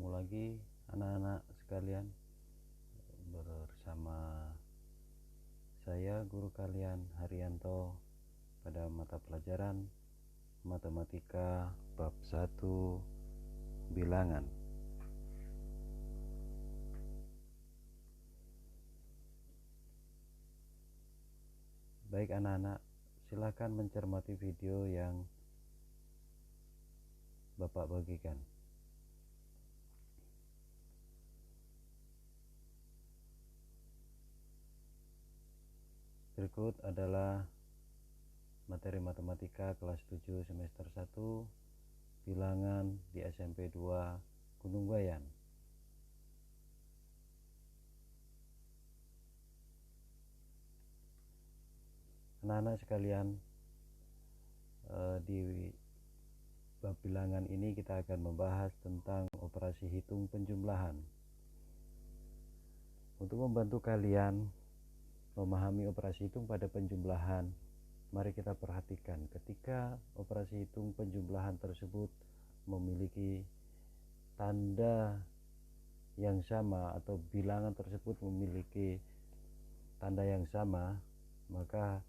Ketemu lagi anak-anak sekalian bersama saya guru kalian Haryanto pada mata pelajaran Matematika bab 1 Bilangan. Baik anak-anak, silakan mencermati video yang Bapak bagikan. Berikut adalah materi matematika kelas 7 semester 1 bilangan di SMP 2 Gunung Bayan. Anak-anak sekalian, di bab bilangan ini kita akan membahas tentang operasi hitung penjumlahan. Untuk membantu kalian memahami operasi hitung pada penjumlahan, mari kita perhatikan ketika operasi hitung penjumlahan tersebut memiliki tanda yang sama atau bilangan tersebut memiliki tanda yang sama, maka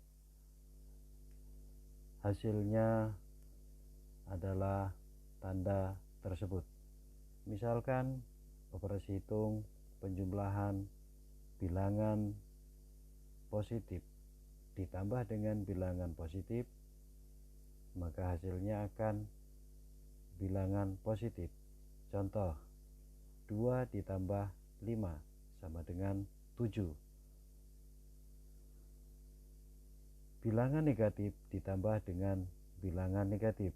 hasilnya adalah tanda tersebut. Misalkan operasi hitung penjumlahan bilangan positif ditambah dengan bilangan positif, maka hasilnya akan bilangan positif. Contoh, 2 ditambah 5 sama dengan 7. Bilangan negatif ditambah dengan bilangan negatif,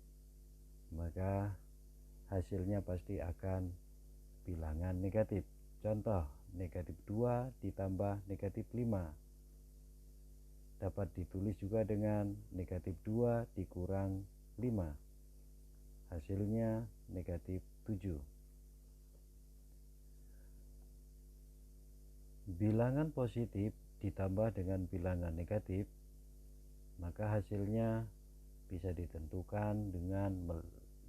maka hasilnya pasti akan bilangan negatif. Contoh, negatif 2 ditambah negatif 5 dapat ditulis juga dengan negatif 2 dikurang 5, hasilnya negatif 7. Bilangan positif ditambah dengan bilangan negatif, maka hasilnya bisa ditentukan dengan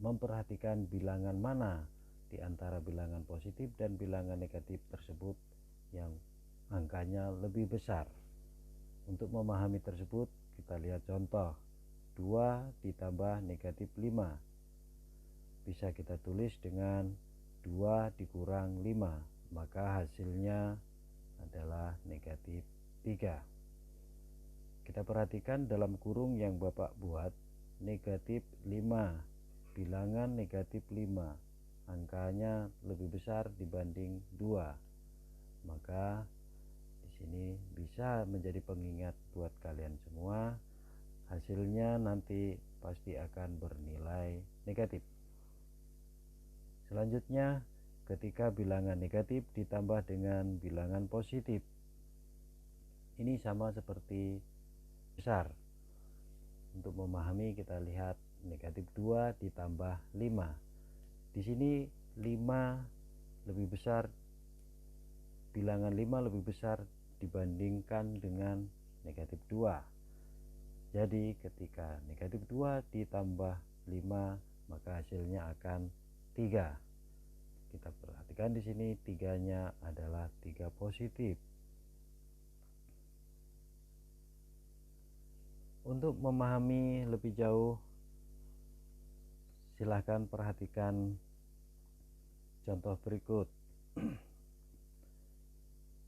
memperhatikan bilangan mana di antara bilangan positif dan bilangan negatif tersebut yang angkanya lebih besar. Untuk memahami tersebut, kita lihat contoh 2 ditambah negatif 5 bisa kita tulis dengan 2 dikurang 5, maka hasilnya adalah negatif 3. Kita perhatikan dalam kurung yang Bapak buat, negatif 5, bilangan negatif 5, angkanya lebih besar dibanding 2, maka di sini bisa menjadi pengingat buat kalian semua, hasilnya nanti pasti akan bernilai negatif. Selanjutnya, ketika bilangan negatif ditambah dengan bilangan positif, ini sama seperti besar. Untuk memahami, kita lihat negatif 2 ditambah 5. Di sini 5 lebih besar, bilangan 5 lebih besar dibandingkan dengan negatif 2. Jadi ketika negatif 2 ditambah 5, maka hasilnya akan 3. Kita perhatikan di sini 3-nya adalah 3 positif. Untuk memahami lebih jauh, silahkan perhatikan contoh berikut.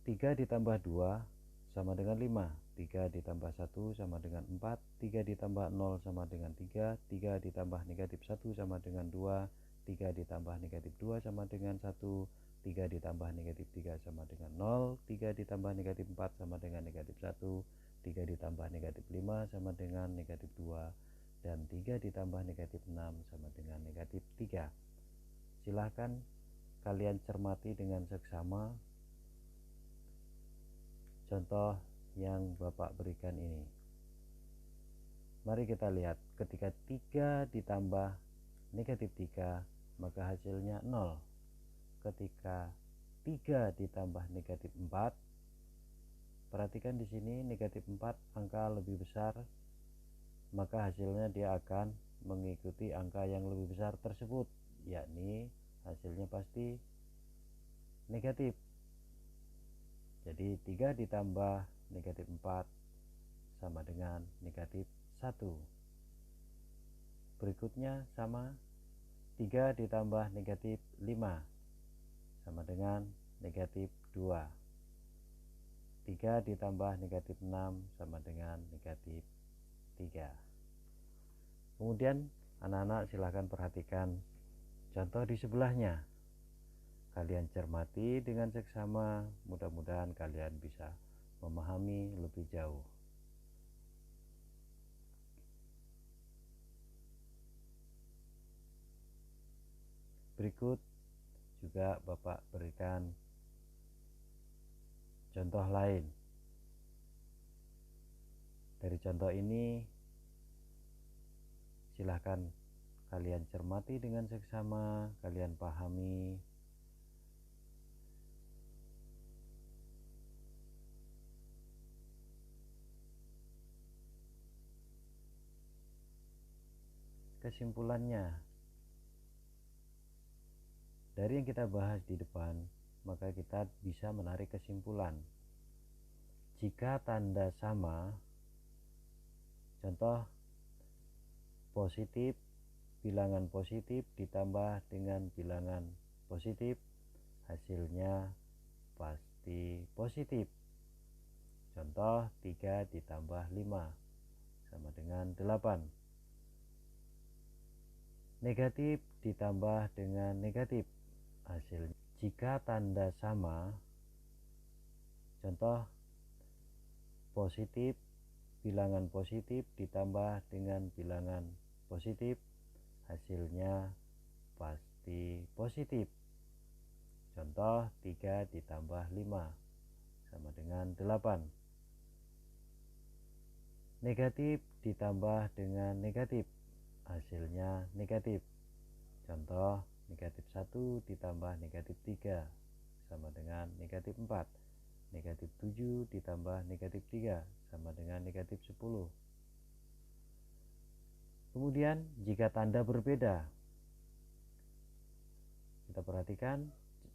3 ditambah 2 sama dengan 5, 3 ditambah 1 sama dengan 4, 3 ditambah 0 sama dengan 3, 3 ditambah negatif 1 sama dengan 2, 3 ditambah negatif 2 sama dengan 1, 3 ditambah negatif 3 sama dengan 0, 3 ditambah negatif 4 sama dengan negatif 1, 3 ditambah negatif 5 sama dengan negatif 2, dan 3 ditambah negatif 6 sama dengan negatif 3. Silahkan kalian cermati dengan seksama contoh yang Bapak berikan ini. Mari kita lihat, ketika 3 ditambah negatif 3, maka hasilnya 0. Ketika 3 ditambah negatif 4, perhatikan di sini negatif 4 angka lebih besar, maka hasilnya dia akan mengikuti angka yang lebih besar tersebut, yakni hasilnya pasti negatif. Jadi 3 ditambah negatif 4 sama dengan negatif 1. Berikutnya sama, 3 ditambah negatif 5 sama dengan negatif 2. 3 ditambah negatif 6 sama dengan negatif 3. Kemudian anak-anak silahkan perhatikan contoh di sebelahnya. Kalian cermati dengan seksama, mudah-mudahan kalian bisa memahami lebih jauh. Berikut juga Bapak berikan contoh lain. Dari contoh ini silahkan kalian cermati dengan seksama, kalian pahami. Kesimpulannya, dari yang kita bahas di depan, maka kita bisa menarik kesimpulan. Jika tanda sama, contoh positif, bilangan positif ditambah dengan bilangan positif, hasilnya pasti positif. Contoh 3 ditambah 5 sama dengan 8. Negatif ditambah dengan negatif, hasilnya jika tanda sama, contoh positif, bilangan positif ditambah dengan bilangan positif, hasilnya pasti positif. Contoh 3 ditambah 5 sama dengan 8. Negatif ditambah dengan negatif, hasilnya negatif. Contoh negatif 1 ditambah negatif 3 sama dengan negatif 4. Negatif 7 ditambah negatif 3 sama dengan negatif 10. Kemudian jika tanda berbeda, kita perhatikan,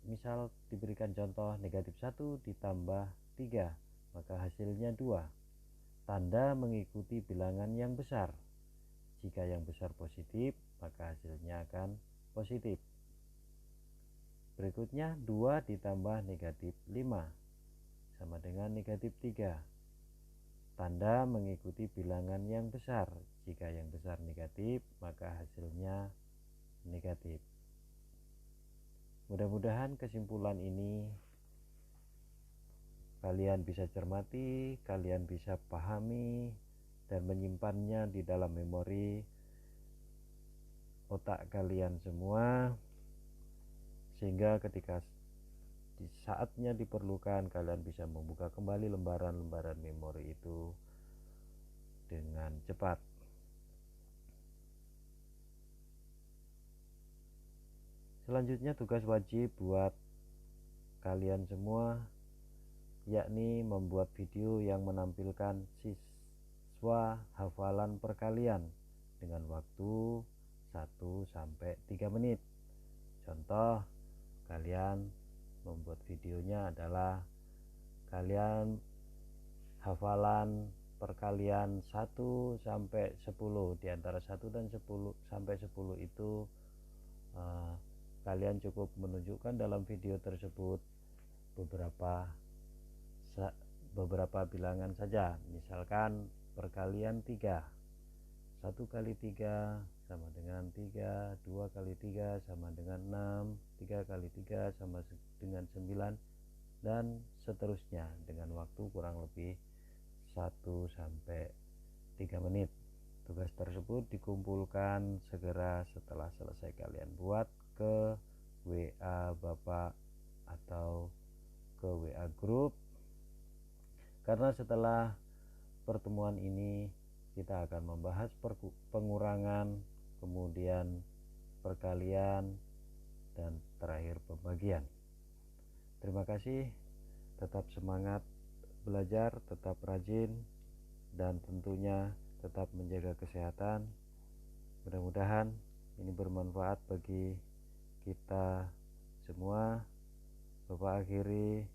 misal diberikan contoh negatif 1 ditambah 3, maka hasilnya 2. Tanda mengikuti bilangan yang besar. Jika yang besar positif, maka hasilnya akan positif. Berikutnya 2 ditambah negatif 5 sama dengan negatif 3. Tanda mengikuti bilangan yang besar. Jika yang besar negatif, maka hasilnya negatif. Mudah-mudahan kesimpulan ini kalian bisa cermati, kalian bisa pahami dan menyimpannya di dalam memori otak kalian semua, sehingga ketika di saatnya diperlukan kalian bisa membuka kembali lembaran-lembaran memori itu dengan cepat. Selanjutnya tugas wajib buat kalian semua, yakni membuat video yang menampilkan siswa hafalan perkalian dengan waktu 1-3 menit. Contoh, kalian membuat videonya adalah kalian hafalan perkalian 1-10. Di antara 1 dan 10 sampai 10 itu kalian cukup menunjukkan dalam video tersebut beberapa bilangan saja. Misalkan perkalian 3, 1 kali 3 sama dengan 3, 2 kali 3 sama dengan 6, 3 kali 3 sama dengan 9, dan seterusnya dengan waktu kurang lebih 1-3 menit. Tugas tersebut dikumpulkan segera setelah selesai kalian buat ke WA Bapak atau ke WA grup, karena setelah pertemuan ini kita akan membahas pengurangan, kemudian perkalian, dan terakhir pembagian. Terima kasih, tetap semangat belajar, tetap rajin, dan tentunya tetap menjaga kesehatan. Mudah-mudahan ini bermanfaat bagi kita semua. Bapak Bapak akhiri.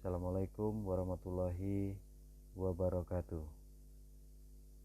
Assalamualaikum warahmatullahi wabarakatuh.